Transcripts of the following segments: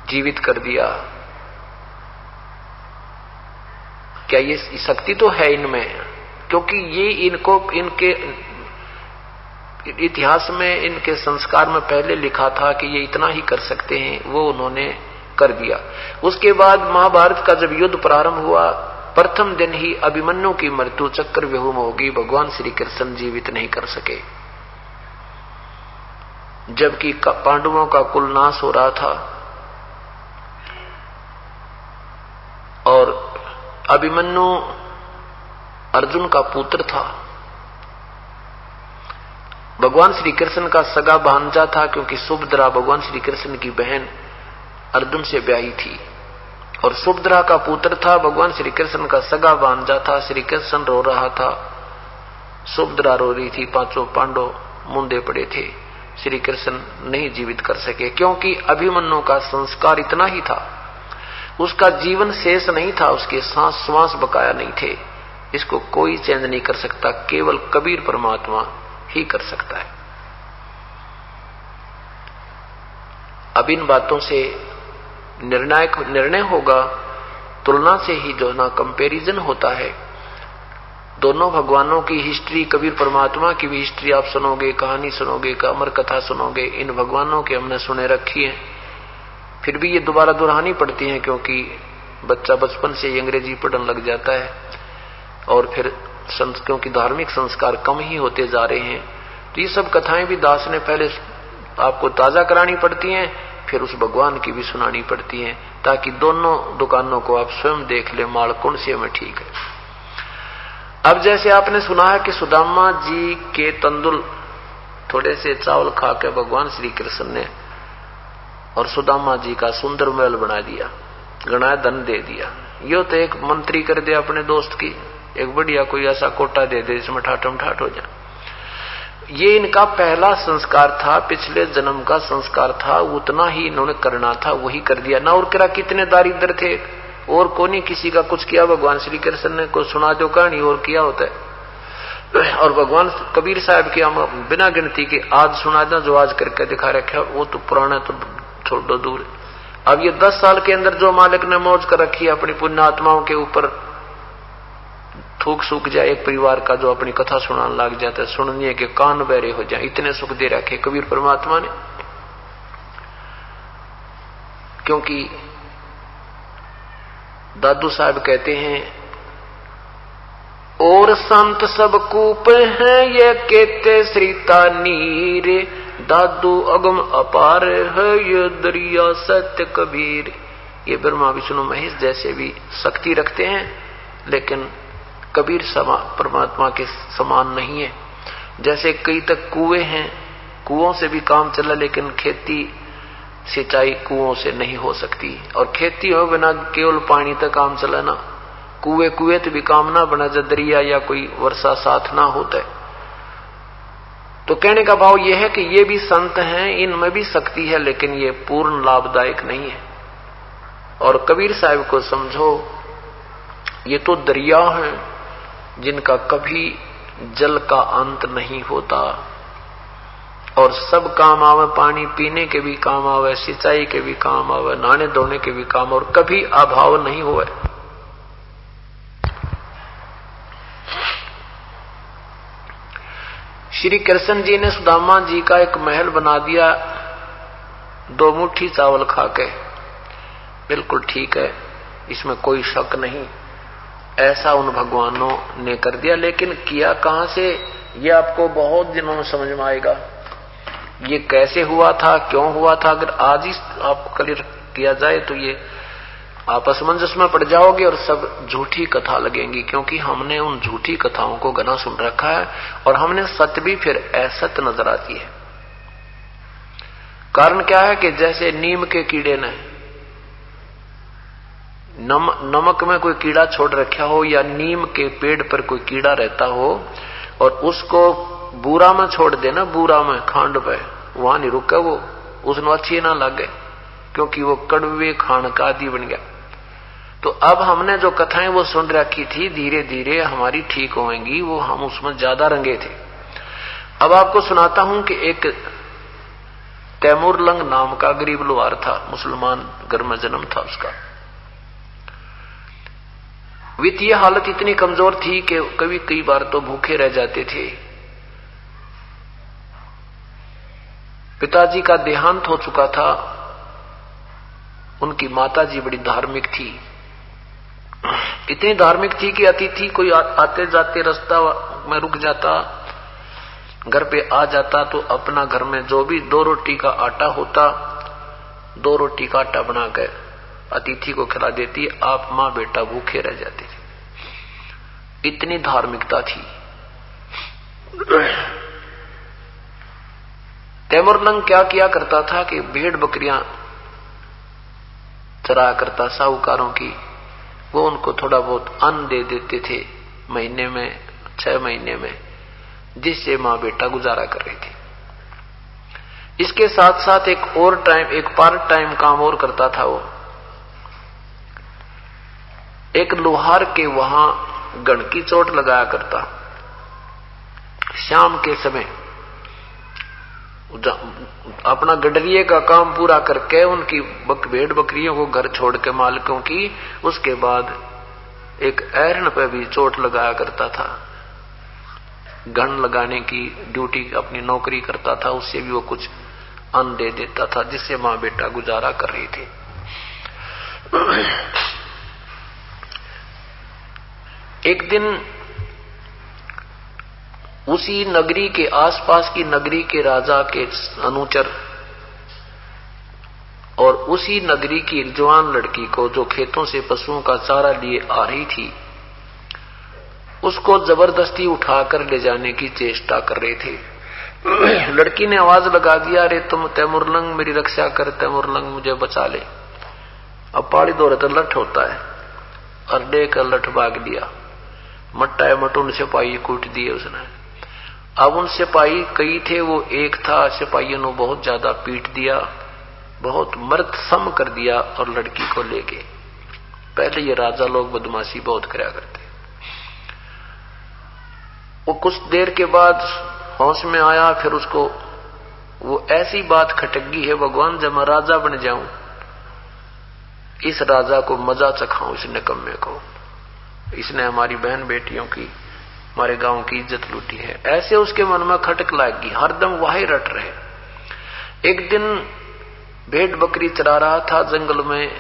जीवित कर दिया। क्या ये शक्ति तो है इनमें, क्योंकि ये इनके इतिहास में, इनके संस्कार में पहले लिखा था कि ये इतना ही कर सकते हैं, वो उन्होंने कर दिया। उसके बाद महाभारत का जब युद्ध प्रारंभ हुआ, प्रथम दिन ही अभिमन्यु की मृत्यु चक्रव्यूह में होगी, भगवान श्री कृष्ण जीवित नहीं कर सके। जबकि पांडवों का कुल नाश हो रहा था और अभिमन्यु अर्जुन का पुत्र था, भगवान श्री कृष्ण का सगा भांजा था, क्योंकि सुभद्रा भगवान श्री कृष्ण की बहन अर्जुन से ब्याही थी और सुभद्रा का पुत्र था, भगवान श्री कृष्ण का सगा भांजा था। श्री कृष्ण रो रहा था, सुभद्रा रो रही थी, पांचों पांडव मुंदे पड़े थे। श्री कृष्ण नहीं जीवित कर सके, क्योंकि अभिमन्यु का संस्कार इतना ही था, उसका जीवन शेष नहीं था, उसके सांस श्वास बकाया नहीं थे। इसको कोई चेंज नहीं कर सकता, केवल कबीर परमात्मा ही कर सकता है। अब इन बातों से निर्णय होगा, तुलना से ही जो ना कंपैरिजन होता है। दोनों भगवानों की हिस्ट्री, कबीर परमात्मा की भी हिस्ट्री आप सुनोगे, कहानी सुनोगे, अमर कथा सुनोगे, इन भगवानों की हमने सुने रखी है। फिर भी ये दोबारा दोहरानी पड़ती है, क्योंकि बच्चा बचपन से ही अंग्रेजी पढ़ने लग जाता है और फिर क्योंकि धार्मिक संस्कार कम ही होते जा रहे हैं, तो ये सब कथाएं भी दास ने पहले आपको ताजा करानी पड़ती हैं, फिर उस भगवान की भी सुनानी पड़ती हैं, ताकि दोनों दुकानों को आप स्वयं देख ले, माल कौन से में ठीक है। अब जैसे आपने सुना है कि सुदामा जी के तंदुल थोड़े से चावल खा के भगवान श्री कृष्ण ने और सुदामा जी का सुंदर महल बना दिया, गणा धन दे दिया। यो तो एक मंत्री कर दे अपने दोस्त की, एक बढ़िया कोई ऐसा कोटा दे दे जिसमें ठाठम ठाठ हो जाए। ये इनका पहला संस्कार था, पिछले जन्म का संस्कार था, उतना ही इन्होंने करना था, वही कर दिया ना। और क्या कितने दारिद्र थे, और कोई किसी का कुछ किया, भगवान श्री कृष्ण ने को सुना दो कहानी और किया होता है। और भगवान कबीर साहब की हम बिना गिनती के आज सुना दें, जो आज करके दिखा रखे, वो तो पुराना तो छोड़ दो दूर। अब ये 10 साल के अंदर जो मालिक ने मौज कर रखी है अपनी पुण्य आत्माओं के ऊपर, थूक सूख जाए एक परिवार का जो अपनी कथा सुनाने लग जाता है, सुनने के कान बहरे हो जाए, इतने सुख दे रखे कबीर परमात्मा ने। क्योंकि दादू साहब कहते हैं, और संत सब कूप हैं ये कहते श्रीता नीर, दादू अगम अपार है ये दरिया सत्य कबीर। ये ब्रह्मा विष्णु महेश जैसे भी शक्ति रखते हैं, लेकिन कबीर परमात्मा के समान नहीं है। जैसे कई तक कुएं हैं, कुओं से भी काम चला, लेकिन खेती सिंचाई कुओं से नहीं हो सकती, और खेती हो बिना केवल पानी तक काम चला ना, कुएं तो भी काम ना बना जब दरिया या कोई वर्षा साथ ना होता है। तो कहने का भाव यह है कि ये भी संत हैं, इनमें भी शक्ति है, लेकिन ये पूर्ण लाभदायक नहीं है। और कबीर साहब को समझो, ये तो दरिया हैं जिनका कभी जल का अंत नहीं होता, और सब काम आवे, पानी पीने के भी काम आवे, सिंचाई के भी काम आवे, नहाने धोने के भी काम, और कभी अभाव नहीं हुए। श्री कृष्ण जी ने सुदामा जी का एक महल बना दिया 2 मुट्ठी चावल खाके, बिल्कुल ठीक है, इसमें कोई शक नहीं, ऐसा उन भगवानों ने कर दिया। लेकिन किया कहां से, ये आपको बहुत दिनों में समझ में आएगा। ये कैसे हुआ था, क्यों हुआ था, अगर आज ही आपको क्लियर किया जाए तो ये आप असमंजस में पड़ जाओगे और सब झूठी कथा लगेंगी, क्योंकि हमने उन झूठी कथाओं को घना सुन रखा है और हमने सत्य भी फिर असत्य नजर आती है। कारण क्या है कि जैसे नीम के कीड़े ने नमक में कोई कीड़ा छोड़ रखा हो, या नीम के पेड़ पर कोई कीड़ा रहता हो और उसको बूरा में छोड़ देना, बूरा में खांड पे, वहां नहीं रुका वो, उसने अच्छी ना लगे, क्योंकि वो कड़वे खान का आदि बन गया। तो अब हमने जो कथाएं वो सुन रखी थी, धीरे धीरे हमारी ठीक होंगी, वो हम उसमें ज्यादा रंगे थे। अब आपको सुनाता हूं कि एक तैमूरलंग नाम का गरीब लोहार था, मुसलमान घर में जन्म था उसका। वित्तीय हालत इतनी कमजोर थी कि कई बार तो भूखे रह जाते थे। पिताजी का देहांत हो चुका था। उनकी माताजी बड़ी धार्मिक थी, इतनी धार्मिक थी कि अतिथि कोई आते जाते रास्ता में रुक जाता, घर पे आ जाता तो अपना घर में जो भी 2 रोटी का आटा होता, 2 रोटी का आटा बनाकर अतिथि को खिला देती। आप मां बेटा भूखे रह जाते थे, इतनी धार्मिकता थी। तैमूरलंग क्या किया करता था कि भेड़ बकरियां चराया करता साहूकारों की, वो उनको थोड़ा बहुत अन्न दे देते थे महीने में, 6 महीने में, जिससे मां बेटा गुजारा कर रही थी। इसके साथ साथ एक पार्ट टाइम काम और करता था। वो एक लोहार के वहां गण की चोट लगाया करता। शाम के समय अपना गडरिये का काम पूरा करके उनकी भेड़ बकरियों को घर छोड़ के मालिकों की, उसके बाद एक ऐरण पे भी चोट लगाया करता था। गण लगाने की ड्यूटी अपनी नौकरी करता था, उससे भी वो कुछ अन्न दे देता था, जिससे मां बेटा गुजारा कर रही थी। एक दिन उसी नगरी के आसपास की नगरी के राजा के अनुचर और उसी नगरी की एक जवान लड़की को जो खेतों से पशुओं का चारा लिए आ रही थी, उसको जबरदस्ती उठाकर ले जाने की चेष्टा कर रहे थे। लड़की ने आवाज लगा दिया, अरे तुम तैमूरलंग मेरी रक्षा कर, तैमूरलंग मुझे बचा ले। अब पाड़ी दौरे तो लठ होता है, और देकर लठ भाग दिया। मट्टा मटून सिपाही कूट दिए उसने। अब उन सिपाही कई थे, वो एक था। सिपाहियों ने बहुत ज्यादा पीट दिया, बहुत मर्द सम कर दिया और लड़की को ले गए। पहले ये राजा लोग बदमाशी बहुत कराया करते। वो कुछ देर के बाद होश में आया, फिर उसको वो ऐसी बात खटक गई है, भगवान जब मैं राजा बन जाऊं, इस राजा को मजा चखाऊं, इस निकम्मे को, इसने हमारी बहन बेटियों की, हमारे गांव की इज्जत लूटी है। ऐसे उसके मन में खटक लागी, हरदम वही रट रहे। एक दिन भेड़ बकरी चरा रहा था जंगल में,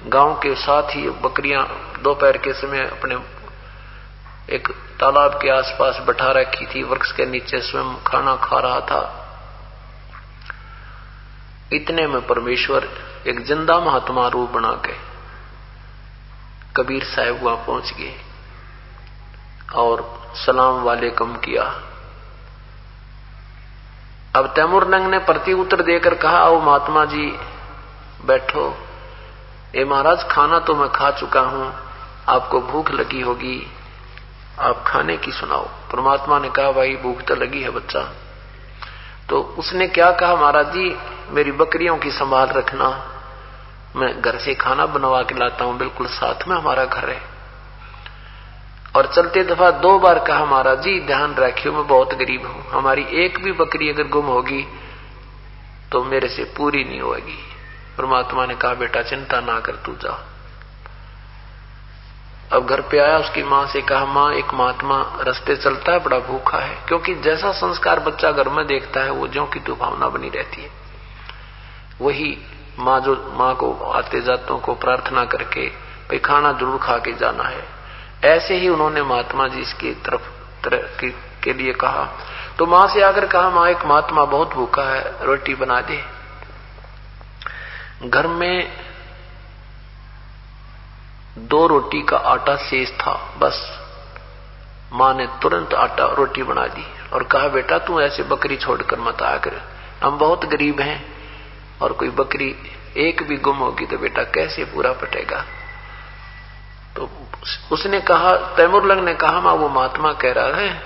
गांव के साथ ही बकरियां दोपहर के समय अपने एक तालाब के आसपास बैठा रखी थी, वृक्ष के नीचे स्वयं खाना खा रहा था। इतने में परमेश्वर एक जिंदा महात्मा रूप बना के कबीर साहब वहां पहुंच गए और सलाम वालेकुम किया। अब तैमूरलंग ने प्रति उत्तर देकर कहा, आओ महात्मा जी बैठो। ए महाराज, खाना तो मैं खा चुका हूं, आपको भूख लगी होगी, आप खाने की सुनाओ। परमात्मा ने कहा, भाई भूख तो लगी है बच्चा। तो उसने क्या कहा, महाराज जी मेरी बकरियों की संभाल रखना, मैं घर से खाना बनवा के लाता हूं, बिल्कुल साथ में हमारा घर है। और चलते दफा 2 बार कहा, महाराज जी ध्यान रखियो मैं बहुत गरीब हूं, हमारी एक भी बकरी अगर गुम होगी तो मेरे से पूरी नहीं होगी। परमात्मा ने कहा, बेटा चिंता ना कर, तू जा। अब घर पे आया, उसकी मां से कहा, मां एक महात्मा रास्ते चलता है, बड़ा भूखा है। क्योंकि जैसा संस्कार बच्चा घर में देखता है वो ज्यों की तो भावना बनी रहती है। वही माँ को आते जातों को प्रार्थना करके भाई खाना जरूर खा के जाना है, ऐसे ही उन्होंने महात्मा जी इसकी तरफ के लिए कहा। तो मां से आकर कहा, मां एक महात्मा बहुत भूखा है, रोटी बना दे। घर में 2 रोटी का आटा शेष था, बस मां ने तुरंत आटा रोटी बना दी और कहा, बेटा तू ऐसे बकरी छोड़कर मत आया कर, हम बहुत गरीब हैं और कोई बकरी एक भी गुम होगी तो बेटा कैसे पूरा पटेगा। तो उसने कहा, तैमूरलंग ने कहा, मां वो महात्मा कह रहा है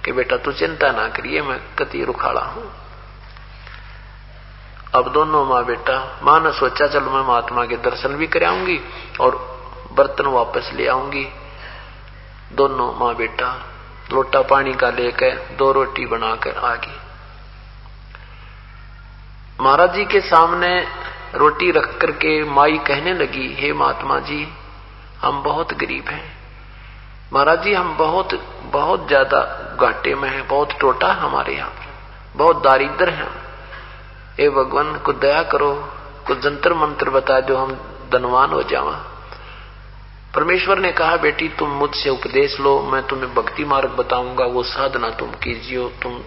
कि बेटा तू चिंता ना करिए, मैं कति रुखाड़ा हूं। अब दोनों मां बेटा, मां ने सोचा चलो मैं महात्मा के दर्शन भी कराऊंगी और बर्तन वापस ले आऊंगी। दोनों मां बेटा लोटा पानी का लेकर 2 रोटी बनाकर आ गई। महाराज जी के सामने रोटी रख करके माई कहने लगी, हे महात्मा जी, हम बहुत गरीब हैं। महाराज जी, हम बहुत बहुत ज्यादा घाटे में हैं, बहुत टोटा हमारे यहाँ पर, बहुत दारिद्र हैं। हे भगवान, कुछ दया करो, कुछ जंतर मंत्र बता जो हम धनवान हो जावा। परमेश्वर ने कहा, बेटी तुम मुझसे उपदेश लो, मैं तुम्हें भक्ति मार्ग बताऊंगा, वो साधना तुम कीजिए, तुम